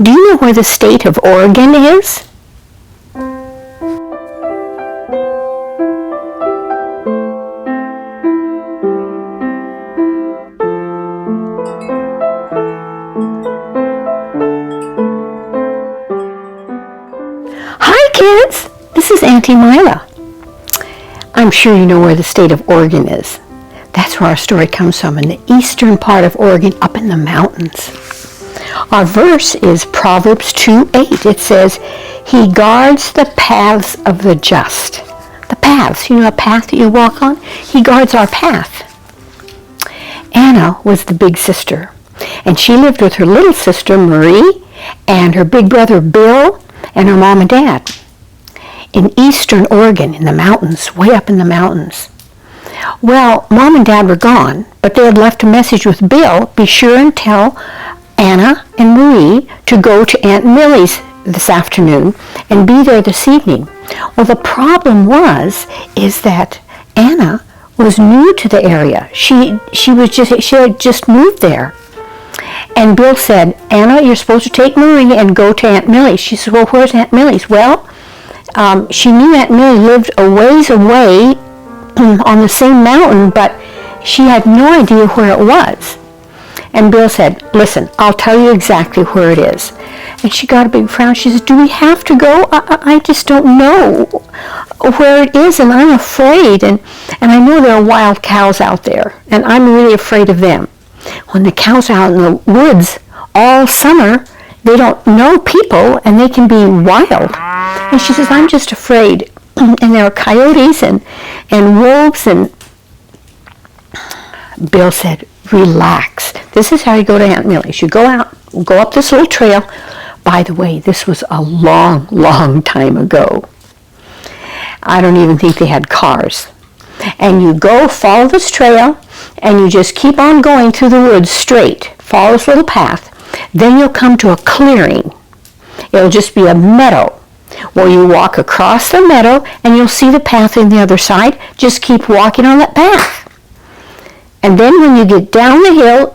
Do you know where the state of Oregon is? Hi kids, this is Auntie Myla. I'm sure you know where the state of Oregon is. That's where our story comes from, in the eastern part of Oregon, up in the mountains. Our verse is Proverbs 2:8. It says, "He guards the paths of the just." The paths, you know, a path that you walk on? He guards our path. Anna was the big sister, and she lived with her little sister Marie and her big brother Bill and her mom and dad in eastern Oregon, in the mountains, way up in the mountains. Well, Mom and Dad were gone, but they had left a message with Bill. Be sure and tell Anna and Marie to go to Aunt Millie's this afternoon and be there this evening. Well, the problem is that Anna was new to the area. She had just moved there. And Bill said, "Anna, you're supposed to take Marie and go to Aunt Millie's." She said, "Well, where's Aunt Millie's?" Well, she knew Aunt Millie lived a ways away on the same mountain, but she had no idea where it was. And Bill said, "Listen, I'll tell you exactly where it is." And she got a big frown. She said, "Do we have to go? I just don't know where it is, and I'm afraid. And I know there are wild cows out there, and I'm really afraid of them. When the cows are out in the woods all summer, they don't know people, and they can be wild." And she says, "I'm just afraid. And there are coyotes and wolves." And Bill said, "Relax. This is how you go to Aunt Millie's. You go up this little trail." By the way, this was a long, long time ago. I don't even think they had cars. And you go follow this trail, and you just keep on going through the woods straight. Follow this little path. Then you'll come to a clearing. It'll just be a meadow. Well, you walk across the meadow, and you'll see the path on the other side. Just keep walking on that path. And then when you get down the hill,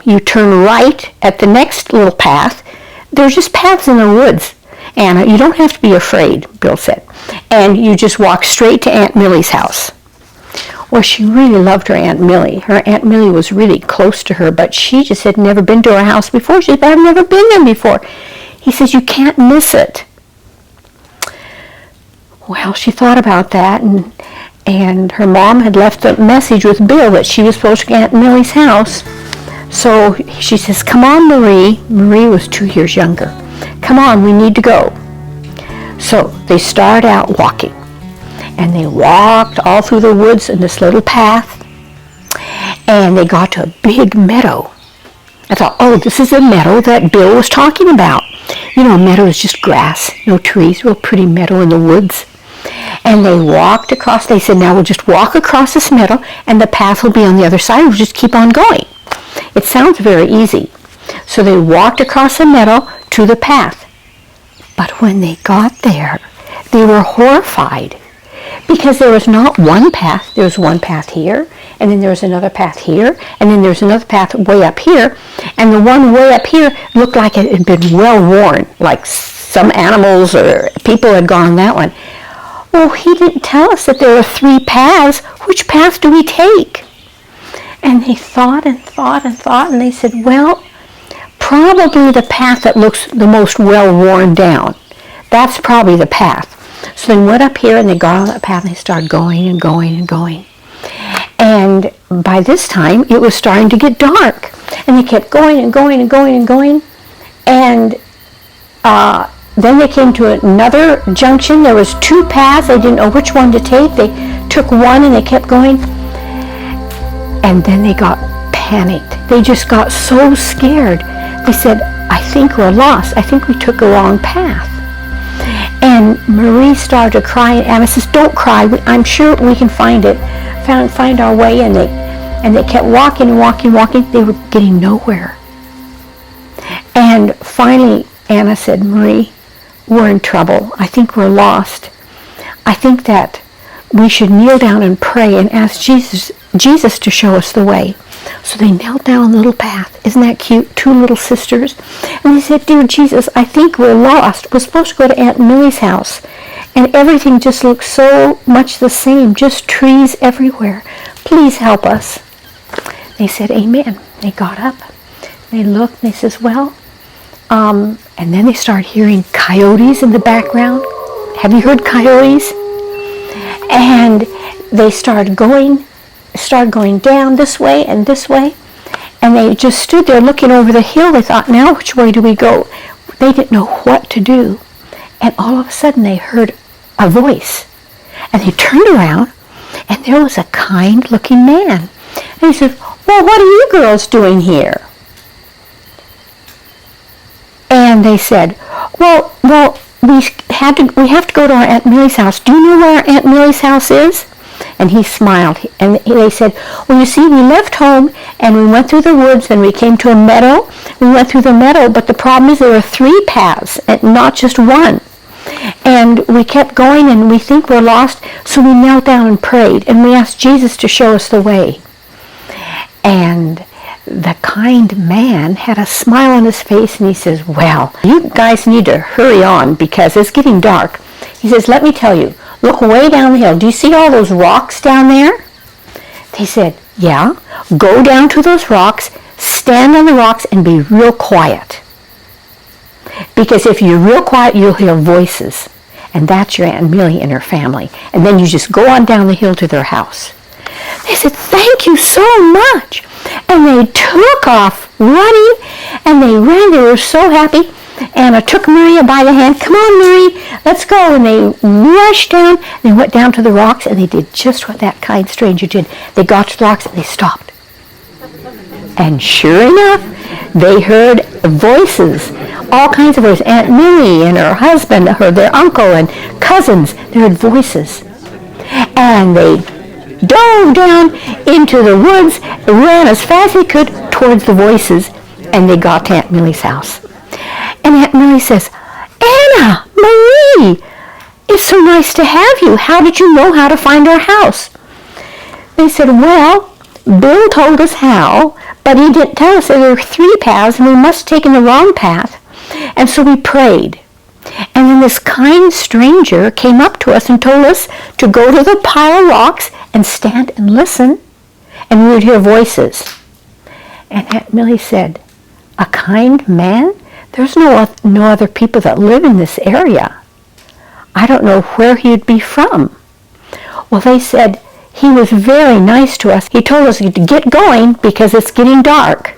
you turn right at the next little path. There's just paths in the woods. Anna, you don't have to be afraid," Bill said. "And you just walk straight to Aunt Millie's house." Well, she really loved her Aunt Millie. Her Aunt Millie was really close to her, but she just had never been to her house before. She said, "I've never been there before." He says, "You can't miss it." Well, she thought about that, and her mom had left a message with Bill that she was supposed to go to Aunt Millie's house. So she says, "Come on, Marie." Marie was 2 years younger. "Come on, we need to go." So they started out walking, and they walked all through the woods in this little path, and they got to a big meadow. I thought, oh, this is the meadow that Bill was talking about. You know, a meadow is just grass, no trees, real pretty meadow in the woods. And they walked across. They said, "Now we'll just walk across this meadow, and the path will be on the other side. We'll just keep on going." It sounds very easy. So they walked across the meadow to the path. But when they got there, they were horrified, because there was not one path. There was one path here, and then there was another path here, and then there was another path way up here. And the one way up here looked like it had been well worn, like some animals or people had gone on that one. "Well, he didn't tell us that there were 3 paths. Which path do we take?" And they thought and thought and thought, and they said, "Well, probably the path that looks the most well worn down. That's probably the path." So they went up here, and they got on that path, and they started going and going and going. And by this time, it was starting to get dark. And they kept going and going and going and going. And then they came to another junction. There was 2 paths. They didn't know which one to take. They took one, and they kept going. And then they got panicked. They just got so scared. They said, "I think we're lost. I think we took a wrong path." And Marie started to cry, and Anna says, "Don't cry. I'm sure we can find it. Find our way." And they kept walking and walking, walking. They were getting nowhere. And finally, Anna said, "Marie, we're in trouble. I think we're lost. I think that we should kneel down and pray and ask Jesus to show us the way." So they knelt down on the little path. Isn't that cute? Two little sisters. And they said, "Dear Jesus, I think we're lost. We're supposed to go to Aunt Millie's house. And everything just looks so much the same, just trees everywhere. Please help us." They said, "Amen." They got up. They looked and they says, "Well," and then they started hearing coyotes in the background. Have you heard coyotes? And they started going down this way and this way. And they just stood there looking over the hill. They thought, now which way do we go? They didn't know what to do. And all of a sudden they heard a voice. And they turned around and there was a kind-looking man. And he said, "Well, what are you girls doing here?" And they said, well, we have to go to our Aunt Millie's house. Do you know where our Aunt Millie's house is? And he smiled. And they said, "Well, you see, we left home and we went through the woods and we came to a meadow. We went through the meadow, but the problem is there were 3 paths and not just one. And we kept going and we think we're lost, so we knelt down and prayed and we asked Jesus to show us the way." And the kind man had a smile on his face and he says, "Well, you guys need to hurry on because it's getting dark." He says, "Let me tell you, look way down the hill. Do you see all those rocks down there?" They said, "Yeah." "Go down to those rocks, stand on the rocks and be real quiet. Because if you're real quiet, you'll hear voices. And that's your Aunt Millie and her family. And then you just go on down the hill to their house." They said, "Thank you so much." And they took off running, and they ran. They were so happy. Anna took Maria by the hand. "Come on, Marie, let's go." And they rushed down. They went down to the rocks, and they did just what that kind stranger did. They got to the rocks, and they stopped. And sure enough, they heard voices, all kinds of voices. Aunt Millie and her husband, their uncle and cousins, they heard voices. And they dove down into the woods, ran as fast as they could towards the voices, and they got to Aunt Millie's house. And Aunt Millie says, "Anna, Marie, it's so nice to have you. How did you know how to find our house?" They said, "Well, Bill told us how, but he didn't tell us that there were 3 paths, and we must have taken the wrong path. And so we prayed. And then this kind stranger came up to us and told us to go to the pile of rocks and stand and listen, and we would hear voices." And Aunt Millie said, "A kind man? There's no other people that live in this area. I don't know where he'd be from." Well, they said, "He was very nice to us. He told us to get going because it's getting dark."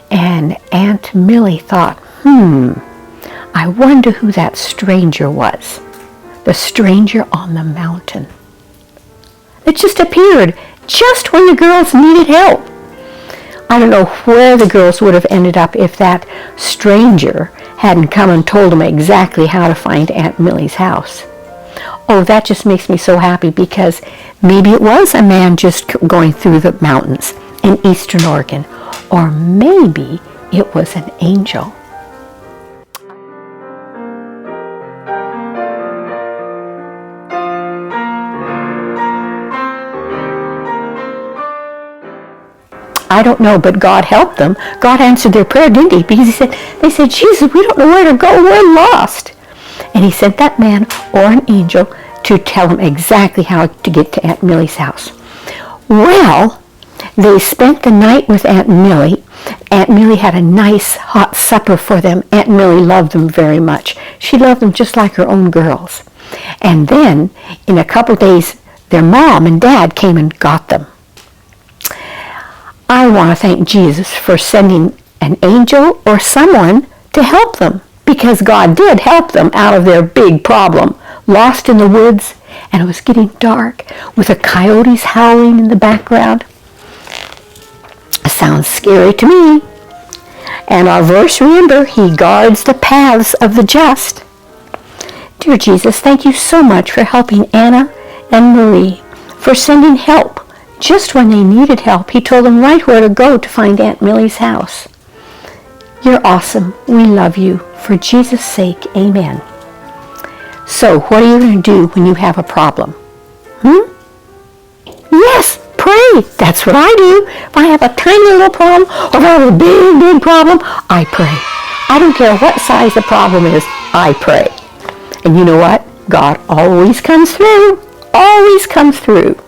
And Aunt Millie thought, I wonder who that stranger was. The stranger on the mountain. It just appeared just when the girls needed help. I don't know where the girls would have ended up if that stranger hadn't come and told them exactly how to find Aunt Millie's house. Oh, that just makes me so happy because maybe it was a man just going through the mountains in eastern Oregon, or maybe it was an angel. I don't know, but God helped them. God answered their prayer, didn't he? Because they said, "Jesus, we don't know where to go. We're lost." And he sent that man or an angel to tell them exactly how to get to Aunt Millie's house. Well, they spent the night with Aunt Millie. Aunt Millie had a nice hot supper for them. Aunt Millie loved them very much. She loved them just like her own girls. And then, in a couple days, their mom and dad came and got them. I want to thank Jesus for sending an angel or someone to help them, because God did help them out of their big problem, lost in the woods, and it was getting dark with the coyotes howling in the background. Sounds scary to me. And our verse, remember, he guards the paths of the just. Dear Jesus, thank you so much for helping Anna and Marie, for sending help. Just when they needed help, he told them right where to go to find Aunt Millie's house. You're awesome. We love you. For Jesus' sake, amen. So, what are you going to do when you have a problem? Yes, pray. That's That's what I do. If I have a tiny little problem or if I have a big, big problem, I pray. I don't care what size the problem is, I pray. And you know what? God always comes through. Always comes through.